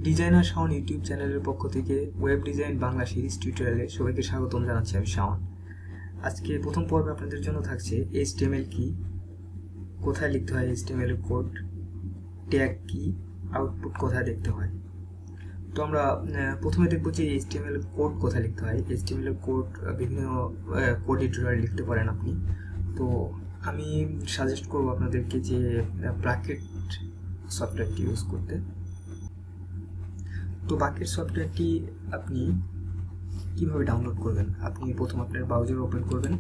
Designer Shaon YouTube চ্যানেলের পক্ষ থেকে ওয়েব ডিজাইন বাংলা সিরিজ টিউটোরিয়ালে সবাইকে স্বাগতম জানাচ্ছি। আমি শাওন। আজকে প্রথম পর্বে আপনাদের জন্য থাকছে HTML কি, কোথায় লিখতে হয় HTML এর কোড, ট্যাগ কি, আউটপুট কোথায় দেখতে হয়। তো আমরা প্রথমে দেখব যে HTML কোড কোথায় লিখতে হয়। HTML কোড বিভিন্ন কোড এডিটরে লিখতে পারেন আপনি। তো আমি সাজেস্ট করব আপনাদেরকে যে ব্র্যাকেট সফটওয়্যারটি ইউজ করতে। তো ব্র্যাকেট সফটওয়্যারটি আপনি কিভাবে ডাউনলোড করবেন? আপনি প্রথম আপনার ব্রাউজার ওপেন করবেন।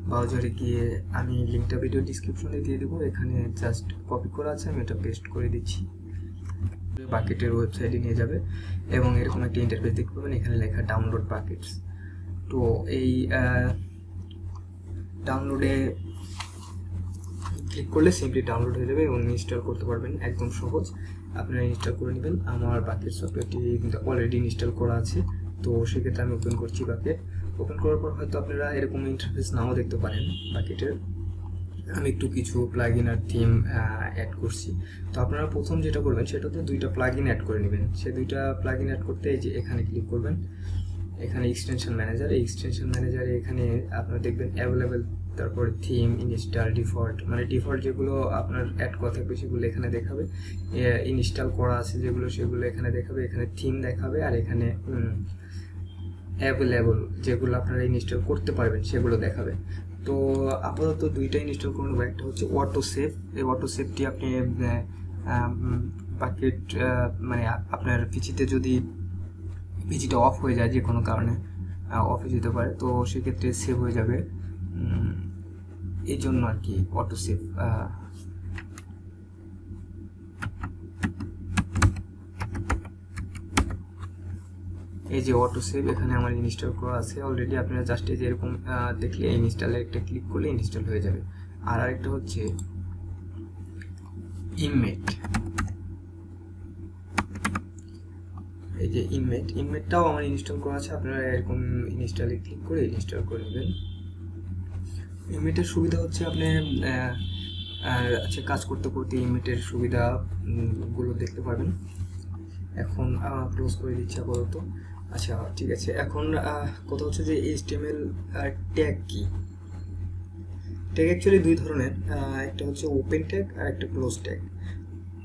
ব্রাউজারে গিয়ে আমি লিঙ্কটা ভিডিও ডিসক্রিপশনে দিয়ে দেবো, এখানে জাস্ট কপি করা আছে, আমি এটা পেস্ট করে দিচ্ছি। ব্র্যাকেটের ওয়েবসাইটে নিয়ে যাবে এবং এরকম একটা ইন্টারফেস দেখতে পাবেন, এখানে লেখা ডাউনলোড ব্র্যাকেটস। তো এই ডাউনলোডে ক্লিক করলে সিম্পলি ডাউনলোড হয়ে যাবে এবং ইনস্টল করতে পারবেন, একদম সহজ। আপনারা ইনস্টল করে নেবেন। আমার ব্র্যাকেট সফটওয়্যারটি অলরেডি ইনস্টল করা আছে, তো সেক্ষেত্রে আমি ওপেন করছি ব্র্যাকেট। ওপেন করার পর হয়তো আপনারা এরকম ইন্টারফেস নাও দেখতে পারেন ব্র্যাকেটের। আমি একটু কিছু প্লাগইন আর থিম অ্যাড করছি। তো আপনারা প্রথম যেটা করবেন সেটা হচ্ছে দুইটা প্লাগইন অ্যাড করে নেবেন। সেই দুইটা প্লাগইন অ্যাড করতে এই যে এখানে ক্লিক করবেন, এখানে এক্সটেনশন ম্যানেজার। এই এক্সটেনশন ম্যানেজারে এখানে আপনারা দেখবেন অ্যাভেলেবেল, তারপরে থিম, ইনস্টল, ডিফল্ট, মানে ডিফল্ট যেগুলো আপনার অ্যাড করা থাকবে সেগুলো এখানে দেখাবে, ইনস্টল করা আছে যেগুলো সেগুলো এখানে দেখাবে, এখানে থিম দেখাবে, আর এখানে অ্যাভেলেবল যেগুলো আপনারা ইনস্টল করতে পারবেন সেগুলো দেখাবে। তো আপাতত দুইটা ইনস্টল করে নেবো। একটা হচ্ছে অটো সেভ। এই অটো সেভটি আপনি ব্র্যাকেট মানে আপনার পিসিতে যদি পিসিটা অফ হয়ে যায়, যে কোনো কারণে অফ হয়ে যেতে পারে, তো সেক্ষেত্রে সেভ হয়ে যাবে, এই জন্য আর কি অটো সেভ। এই যে অটো সেভ এখানে আমার ইনস্টল করা আছে অলরেডি। আপনারা জাস্ট এই যে এরকম দেখলে ইনস্টলে একটা ক্লিক করলে ইনস্টল হয়ে যাবে। আর আরেকটা হচ্ছে ইমেট। এই যে ইমেটটাও আমার ইনস্টল করা আছে। আপনারা এরকম ইনস্টলে ক্লিক করে ইনস্টল করে নেবেন। ইমেটের সুবিধা হচ্ছে আপনি আচ্ছা কাজ করতে করতে ইমেটের সুবিধাগুলো দেখতে পাবেন। এখন ক্লোজ করে দিচ্ছি আপাতত। আচ্ছা ঠিক আছে, এখন কথা হচ্ছে যে HTML ট্যাগ কি। ট্যাগ অ্যাকচুয়ালি দুই ধরনের, একটা হচ্ছে ওপেন ট্যাগ আর একটা ক্লোজ ট্যাগ।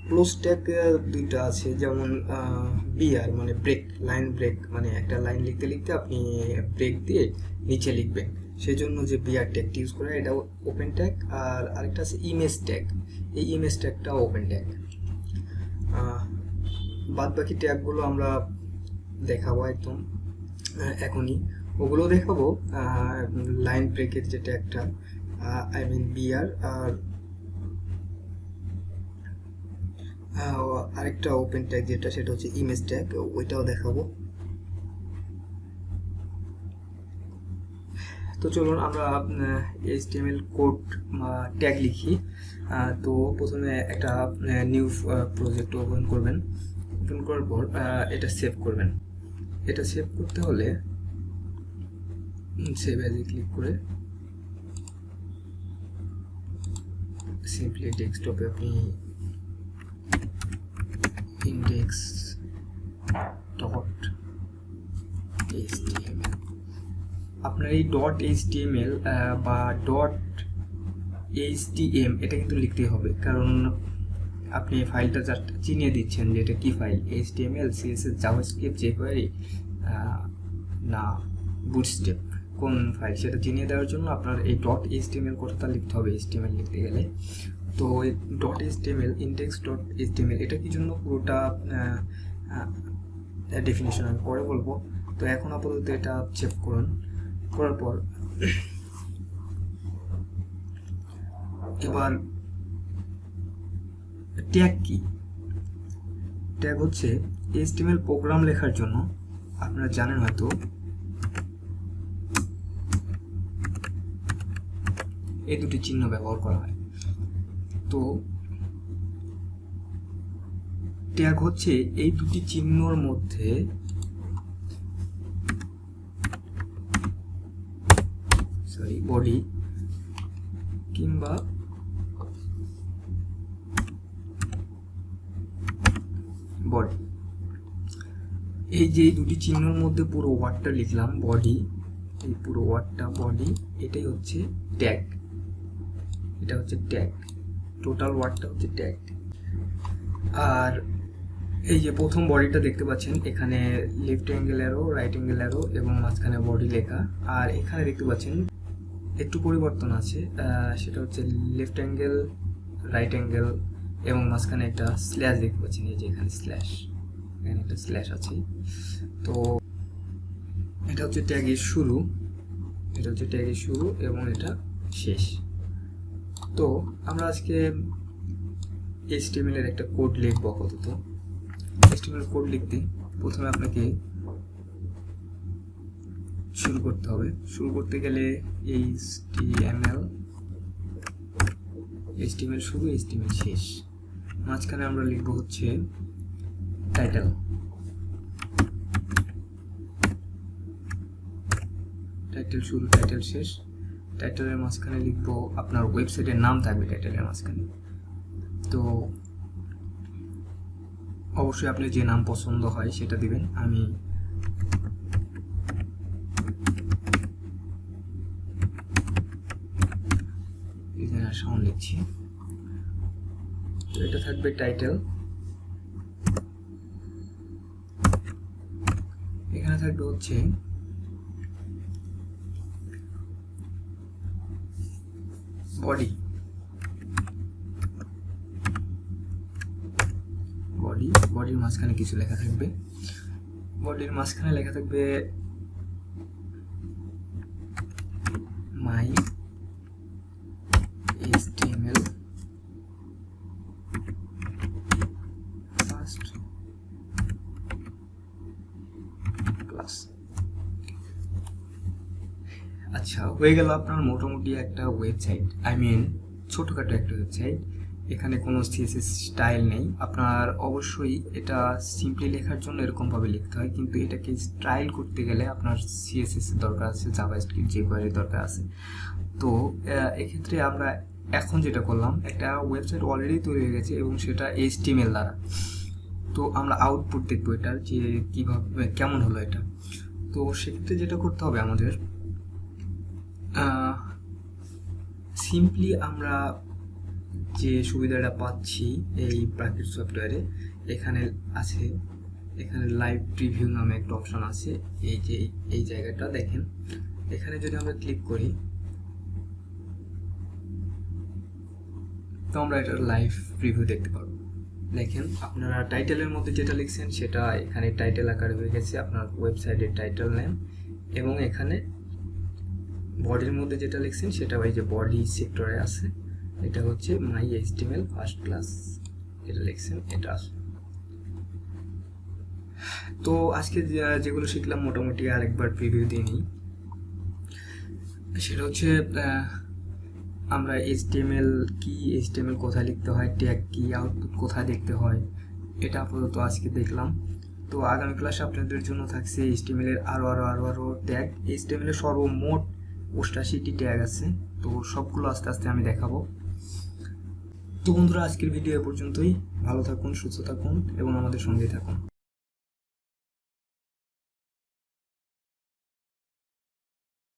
ক্লোজ ট্যাগ দুইটা আছে, যেমন বিআর মানে ব্রেক, লাইন ব্রেক, মানে একটা লাইন লিখতে লিখতে আপনি ব্রেক দিয়ে নিচে লিখবেন, সেই জন্য যে বিআর ট্যাগটি ইউজ করা, এটা ওপেন ট্যাগ। আর আরেকটা আছে ইমেজ ট্যাগ। এই ইমেজ ট্যাগটা ওপেন ট্যাগ। বাদ বাকি ট্যাগগুলো আমরা দেখাবো একদম এখনই, ওগুলো দেখাবো। লাইন ব্রেকের যে ট্যাগটা আই মিন বিআর, আর আরেকটা ওপেন ট্যাগ যেটা সেটা হচ্ছে ইমেজ ট্যাগ, ওইটাও দেখাবো। তো চলুন আমরা HTML কোড ট্যাগ লিখি। তো প্রথমে একটা নিউ প্রজেক্ট ওপেন করবেন। ওপেন করার পর এটা সেভ করবেন। এটা সেভ করতে হলে সেভ অ্যাজে ক্লিক করে সিম্পলি ডেস্কটপে আপনি index.html, আপনার এই .html বা .htm এটা কিন্তু লিখতেই হবে, কারণ আপনি ফাইলটা জাস্ট চিনিয়ে দিচ্ছেন যে এটা কি file, HTML, CSS, JAVASCRIPT, jQuery না বুটস্ট্র্যাপ, কোন ফাইল সেটা চিনিয়ে দেওয়ার জন্য আপনার এই .html কথাটা লিখতে হবে HTML লিখতে গেলে। তো এই .html, index.html এটা কি জন্য পুরোটা ডেফিনিশন আমি পরে বলবো। তো এখন আপাতত এটা চেক করুন। করার পর এবার ট্যাগ কি। ট্যাগ হচ্ছে HTML প্রোগ্রাম লেখার জন্য, আপনারা জানেন হয়তো, এই দুটি চিহ্ন ব্যবহার করা হয়। তো ট্যাগ হচ্ছে এই দুটি চিহ্নর মধ্যে বডি কিংবা বডি এই যে দুটি চিহ্নের মধ্যে পুরো ওয়ার্ডটা লিখলাম বডি, এই পুরো ওয়ার্ডটা বডি, এটাই হচ্ছে ট্যাগ, এটা হচ্ছে ট্যাগ, টোটাল ওয়ার্ডটা হচ্ছে ট্যাগ। আর এই যে প্রথম বডিটা দেখতে পাচ্ছেন, এখানে left angle arrow, right angle arrow এবং মাঝখানে বডি লেখা। আর এখানে দেখতে পাচ্ছেন একটু পরিবর্তন আছে, সেটা হচ্ছে লেফট অ্যাঙ্গেল, রাইট অ্যাঙ্গেল এবং মাঝখানে একটা স্ল্যাশ দেখতে পাচ্ছেন, এই যে এখানে স্ল্যাশ, এখানে একটা স্ল্যাশ আছে। তো এটা হচ্ছে ট্যাগের শুরু, এটা হচ্ছে ট্যাগের শুরু এবং এটা শেষ। তো আমরা আজকে HTML এর একটা কোড লিখব। আপাতত HTML কোড লিখতে প্রথমে আপনাকে শুরু করতে হবে। শুরু করতে গেলে HTML শুরু, HTML শেষ, মাঝখানে আমরা লিখব হচ্ছে টাইটেল, টাইটেল শুরু, টাইটেল শেষ। টাইটেলের মাঝখানে লিখব আপনার ওয়েবসাইটের নাম থাকবে টাইটেলের মাঝখানে। তো অবশ্যই আপনি যে নাম পছন্দ হয় সেটা দিবেন। আমি শাওন লিখছি। তো এটা থাকবে টাইটেল, এখানে থাকবে হচ্ছে বডি, বডির মাঝখানে কিছু লেখা থাকবে, বডির মাঝখানে লেখা থাকবে মাই HTML ফার্স্ট ক্লাস। আচ্ছা, হয়ে গেল আপনার মোটামুটি একটা ওয়েবসাইট, ছোটখাটো একটা ওয়েবসাইট। এখানে কোনো CSS স্টাইল নেই। আপনার অবশ্যই এটা সিম্পলি লেখার জন্য এরকমভাবে লিখতে হয়, কিন্তু এটাকে স্টাইল করতে গেলে আপনার CSS এর দরকার আছে, জাভাস্ক্রিপ্ট, jQuery দরকার আছে। তো এক্ষেত্রে আমরা এখন যেটা করলাম, একটা ওয়েবসাইট অলরেডি তৈরি হয়ে গেছে এবং সেটা HTML দ্বারা। তো আমরা আউটপুট দেখবো এটার, যে কীভাবে কেমন হলো এটা। তো সেক্ষেত্রে যেটা করতে হবে আমাদের, সিম্পলি আমরা যে সুবিধাটা পাচ্ছি এই প্রাকৃত সফটওয়্যারে, এখানে আছে, এখানে লাইভ প্রিভিউ নামে একটা অপশন আছে। এই যে এই জায়গাটা দেখেন, এখানে যদি আমরা ক্লিক করি তো আমরা এটার লাইভ প্রিভিউ দেখতে পারবো। দেখেন, আপনারা টাইটেলের মধ্যে যেটা লিখছেন সেটা এখানে টাইটেল আকারে হয়ে গেছে, আপনার ওয়েবসাইটের টাইটেল নেম, এবং এখানে বডির মধ্যে যেটা লিখছেন সেটা এই যে বডি সেক্টরে আছে, এটা হচ্ছে মাই HTML ফার্স্ট ক্লাস, এটা লিখছেন, এটা আছে। তো আজকে যেগুলো শিখলাম মোটামুটি আরেকবার প্রিভিউ দিয়ে নিই। সেটা হচ্ছে আমরা HTML কি, HTML কোথায় লিখতে হয়, ট্যাগ কি, আউটপুট কোথায় দেখতে হয়, এটা আপাতত আজকে দেখলাম। তো আগামী ক্লাসে আপনাদের জন্য থাকছে HTML এর আরো ট্যাগ। HTML এর সর্বমোট 88টি ট্যাগ আছে, তো সবগুলো আস্তে আস্তে আমি দেখাবো। তো বন্ধুরা, আজকের ভিডিও এ পর্যন্তই। ভালো থাকুন, সুস্থ থাকুন এবং আমাদের সঙ্গেই থাকুন।